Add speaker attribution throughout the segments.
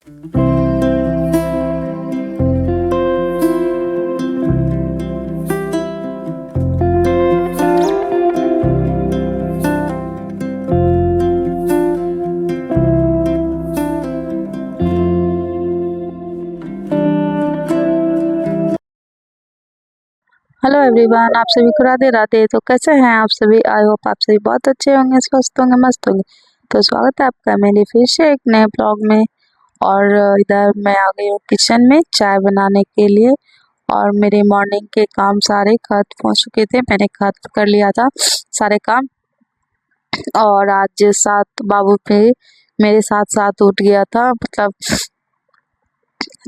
Speaker 1: Hello everyone, आप सभी को राधे राधे। तो कैसे हैं आप सभी? आई होप आप सभी बहुत अच्छे होंगे, स्वस्थ होंगे, मस्त होंगे। तो स्वागत है आपका मेरे फिर से एक नए ब्लॉग में। और इधर मैं आ गई हूँ किचन में चाय बनाने के लिए। और मेरे मॉर्निंग के काम सारे खत्म हो चुके थे, मैंने खत्म कर लिया था सारे काम। और आज साथ बाबू पे मेरे साथ साथ उठ गया था, मतलब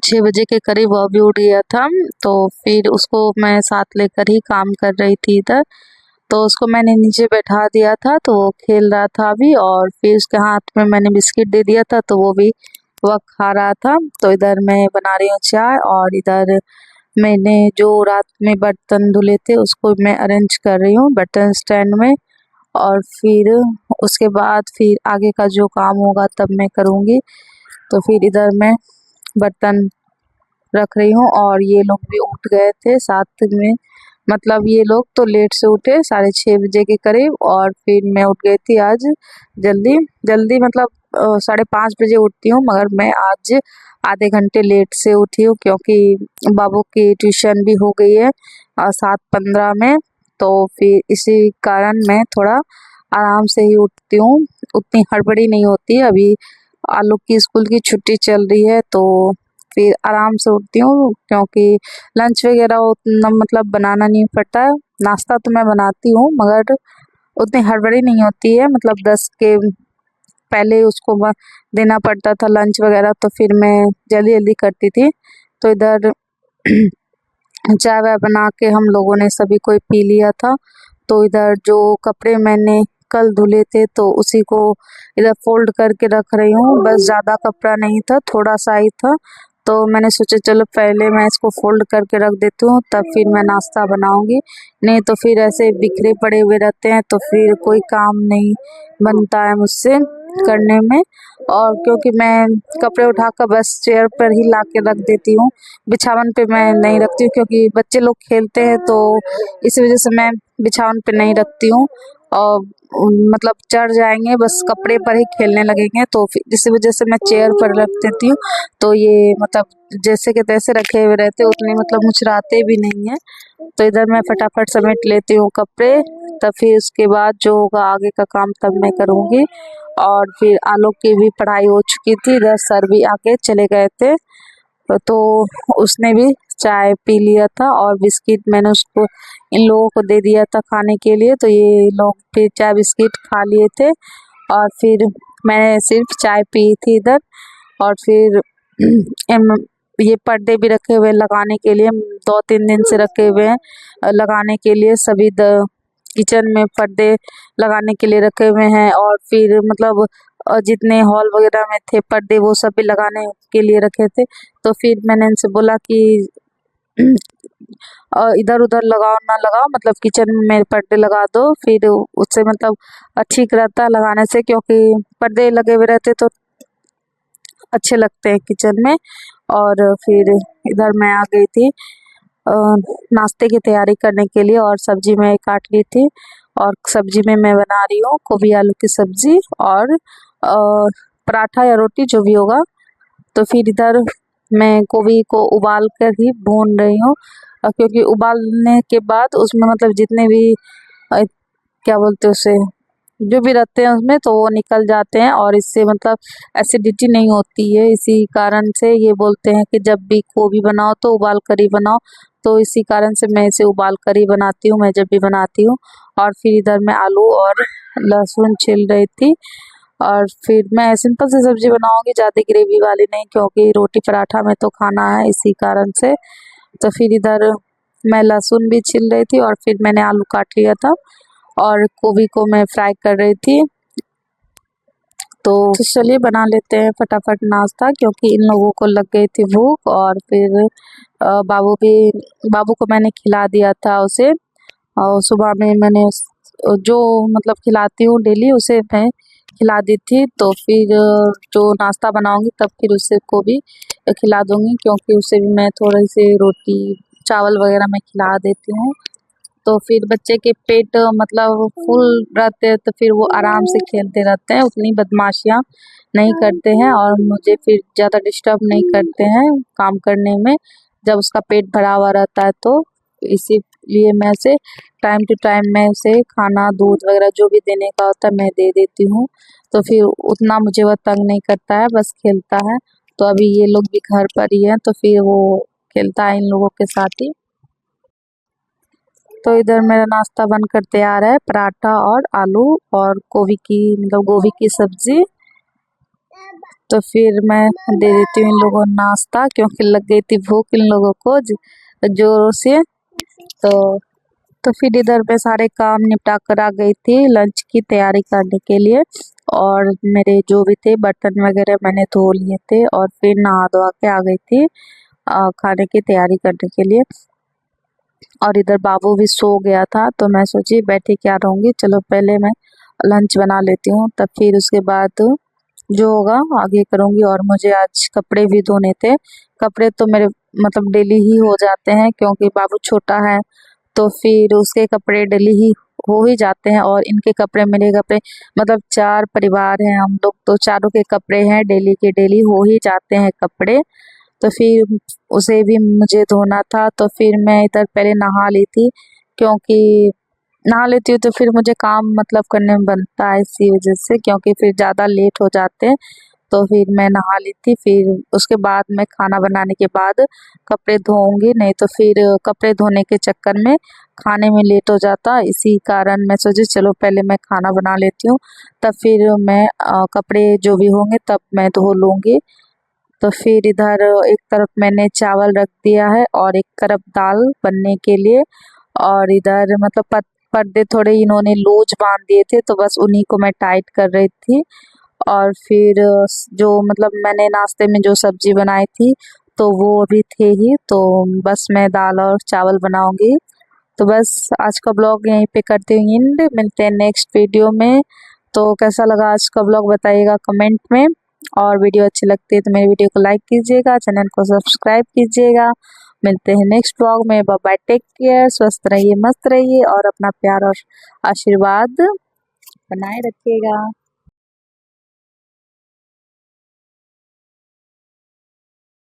Speaker 1: 6 बजे के करीब वो भी उठ गया था। तो फिर उसको मैं साथ लेकर ही काम कर रही थी इधर। तो उसको मैंने नीचे बैठा दिया था, तो वो खेल रहा था अभी। और फिर उसके हाथ में मैंने बिस्किट दे दिया था, तो वो भी वह खा रहा था। तो इधर मैं बना रही हूँ चाय, और इधर मैंने जो रात में बर्तन धुले थे उसको मैं अरेंज कर रही हूँ बर्तन स्टैंड में। और फिर उसके बाद फिर आगे का जो काम होगा तब मैं करूँगी। तो फिर इधर मैं बर्तन रख रही हूँ, और ये लोग भी उठ गए थे साथ में। मतलब ये लोग तो लेट से उठे 6:30 बजे के करीब, और फिर मैं उठ गई थी आज जल्दी जल्दी, मतलब 5:30 बजे उठती हूँ, मगर मैं आज आधे घंटे लेट से उठी हूँ क्योंकि बाबू की ट्यूशन भी हो गई है 7:15 में। तो फिर इसी कारण मैं थोड़ा आराम से ही उठती हूँ, उतनी हड़बड़ी नहीं होती। अभी आलोक की स्कूल की छुट्टी चल रही है, तो फिर आराम से उठती हूँ क्योंकि लंच वगैरह उतना मतलब बनाना नहीं पड़ता है। नाश्ता तो मैं बनाती हूँ, मगर उतनी हड़बड़ी नहीं होती है। मतलब 10 के पहले उसको देना पड़ता था लंच वगैरह, तो फिर मैं जल्दी जल्दी करती थी। तो इधर चाय वाय बना के हम लोगों ने सभी कोई पी लिया था। तो इधर जो कपड़े मैंने कल धुले थे तो उसी को इधर फोल्ड करके रख रही हूँ। बस ज़्यादा कपड़ा नहीं था, थोड़ा सा ही था। तो मैंने सोचा चलो पहले मैं इसको फोल्ड करके रख देती हूँ, तब फिर मैं नाश्ता बनाऊंगी। नहीं तो फिर ऐसे बिखरे पड़े हुए रहते हैं, तो फिर कोई काम नहीं बनता है मुझसे करने में। और क्योंकि मैं कपड़े उठाकर बस चेयर पर ही ला के रख देती हूँ, बिछावन पे मैं नहीं रखती हूँ क्योंकि बच्चे लोग खेलते हैं, तो इस वजह से मैं बिछावन पे नहीं रखती हूँ। और मतलब चढ़ जाएंगे, बस कपड़े पर ही खेलने लगेंगे, तो फिर इसी वजह से मैं चेयर पर रख देती हूँ। तो ये मतलब जैसे के तैसे रखे हुए रहते, उतने मतलब मुचराते भी नहीं है। तो इधर मैं फटाफट समेट लेती हूँ कपड़े, तब फिर उसके बाद जो होगा आगे का काम तब मैं करूँगी। और फिर आलोक की भी पढ़ाई हो चुकी थी, इधर सर भी आके चले गए थे, तो उसने भी चाय पी लिया था। और बिस्किट मैंने उसको इन लोगों को दे दिया था खाने के लिए, तो ये लोग फिर चाय बिस्किट खा लिए थे। और फिर मैंने सिर्फ चाय पी थी इधर। और फिर ये पर्दे भी रखे हुए लगाने के लिए, 2-3 दिन से रखे हुए हैं लगाने के लिए। सभी किचन में पर्दे लगाने के लिए रखे हुए हैं। और फिर मतलब जितने हॉल वगैरह में थे पर्दे वो सब भी लगाने के लिए रखे थे। तो फिर मैंने इनसे बोला कि इधर उधर लगाओ ना लगाओ, मतलब किचन में मेरे पर्दे लगा दो, फिर उससे मतलब ठीक रहता है लगाने से, क्योंकि पर्दे लगे हुए रहते तो अच्छे लगते हैं किचन में। और फिर इधर मैं आ गई थी अ, नाश्ते की तैयारी करने के लिए, और सब्जी मैं काट ली थी। और सब्जी में मैं बना रही हूँ गोभी आलू की सब्जी, और पराठा या रोटी जो भी होगा। तो फिर इधर मैं गोभी को उबाल कर ही भून रही हूँ, क्योंकि उबालने के बाद उसमें मतलब जितने भी क्या बोलते हैं उसे, जो भी रहते हैं उसमें, तो वो निकल जाते हैं, और इससे मतलब एसिडिटी नहीं होती है। इसी कारण से ये बोलते हैं कि जब भी गोभी बनाओ तो उबाल कर ही बनाओ। तो इसी कारण से मैं इसे उबाल कर ही बनाती हूँ मैं जब भी बनाती हूँ। और फिर इधर मैं आलू और लहसुन छील रही थी। और फिर मैं सिंपल सी सब्जी बनाऊंगी, ज़्यादा ग्रेवी वाली नहीं, क्योंकि रोटी पराठा में तो खाना है, इसी कारण से। तो फिर इधर मैं लहसुन भी छील रही थी, और फिर मैंने आलू काट लिया था, और गोभी को मैं फ्राई कर रही थी। तो चलिए बना लेते हैं फटाफट नाश्ता, क्योंकि इन लोगों को लग गई थी भूख। और फिर बाबू को मैंने खिला दिया था उसे। और सुबह में मैंने जो मतलब खिलाती हूँ डेली उसे मैं खिला दी थी, तो फिर जो नाश्ता बनाऊंगी तब फिर उसे को भी खिला दूंगी, क्योंकि उसे भी मैं थोड़ी सी रोटी चावल वगैरह मैं खिला देती हूँ। तो फिर बच्चे के पेट मतलब फुल रहते हैं तो फिर वो आराम से खेलते रहते हैं, उतनी बदमाशियाँ नहीं करते हैं और मुझे फिर ज़्यादा डिस्टर्ब नहीं करते हैं काम करने में, जब उसका पेट भरा हुआ रहता है तो। इसीलिए मैं उसे टाइम टू टाइम मैं उसे खाना दूध वगैरह जो भी देने का होता है मैं दे देती हूँ। तो फिर उतना मुझे वो तंग नहीं करता है, बस खेलता है। तो अभी ये लोग भी घर पर ही हैं तो फिर वो खेलता है इन लोगों के साथ ही। तो इधर मेरा नाश्ता बनकर तैयार है, पराठा और आलू और गोभी की मतलब गोभी की सब्जी। तो फिर मैं दे देती हूँ इन लोगों को नाश्ता, क्योंकि लग गई थी भूख इन लोगों को जोरों से। तो तो फिर इधर मैं सारे काम निपटा कर आ गई थी लंच की तैयारी करने के लिए, और मेरे जो भी थे बर्तन वगैरह मैंने धो लिए थे और फिर नहा धोवा के आ गई थी खाने की तैयारी करने के लिए। और इधर बाबू भी सो गया था तो मैं सोची बैठे क्या रहूँगी, चलो पहले मैं लंच बना लेती हूँ, तब फिर उसके बाद जो होगा आगे करूँगी। और मुझे आज कपड़े भी धोने थे। कपड़े तो मेरे मतलब डेली ही हो जाते हैं, क्योंकि बाबू छोटा है तो फिर उसके कपड़े डेली ही हो ही जाते हैं, और इनके कपड़े मेरे कपड़े मतलब 4 परिवार हैं हम लोग, तो चारों के कपड़े हैं डेली के डेली हो ही जाते हैं कपड़े। तो फिर उसे भी मुझे धोना था, तो फिर मैं इधर पहले नहा ली थी, क्योंकि नहा लेती हूँ तो फिर मुझे काम मतलब करने में बनता है इसी वजह से, क्योंकि फिर ज़्यादा लेट हो जाते हैं। तो फिर मैं नहा ली थी, फिर उसके बाद मैं खाना बनाने के बाद कपड़े धोऊंगी, नहीं तो फिर कपड़े धोने के चक्कर में खाने में लेट हो जाता। इसी कारण मैं सोची चलो पहले मैं खाना बना लेती हूँ, तब फिर मैं कपड़े जो भी होंगे तब मैं धो लूँगी। तो फिर इधर एक तरफ मैंने चावल रख दिया है और एक तरफ दाल बनने के लिए, और इधर मतलब पर्दे थोड़े इन्होंने लूज बांध दिए थे तो बस उन्हीं को मैं टाइट कर रही थी। और फिर जो मतलब मैंने नाश्ते में जो सब्जी बनाई थी तो वो भी थे ही, तो बस मैं दाल और चावल बनाऊंगी। तो बस आज का ब्लॉग यहीं पे करते हुए एंड, मिलते हैं नेक्स्ट वीडियो में। तो कैसा लगा आज का ब्लॉग बताइएगा कमेंट में, और वीडियो अच्छी लगती है तो मेरी वीडियो को लाइक कीजिएगा, चैनल को सब्सक्राइब कीजिएगा। मिलते हैं नेक्स्ट ब्लॉग में, बाय बाय, टेक केयर, स्वस्थ रहिए, मस्त रहिए और अपना प्यार और आशीर्वाद बनाए रखिएगा।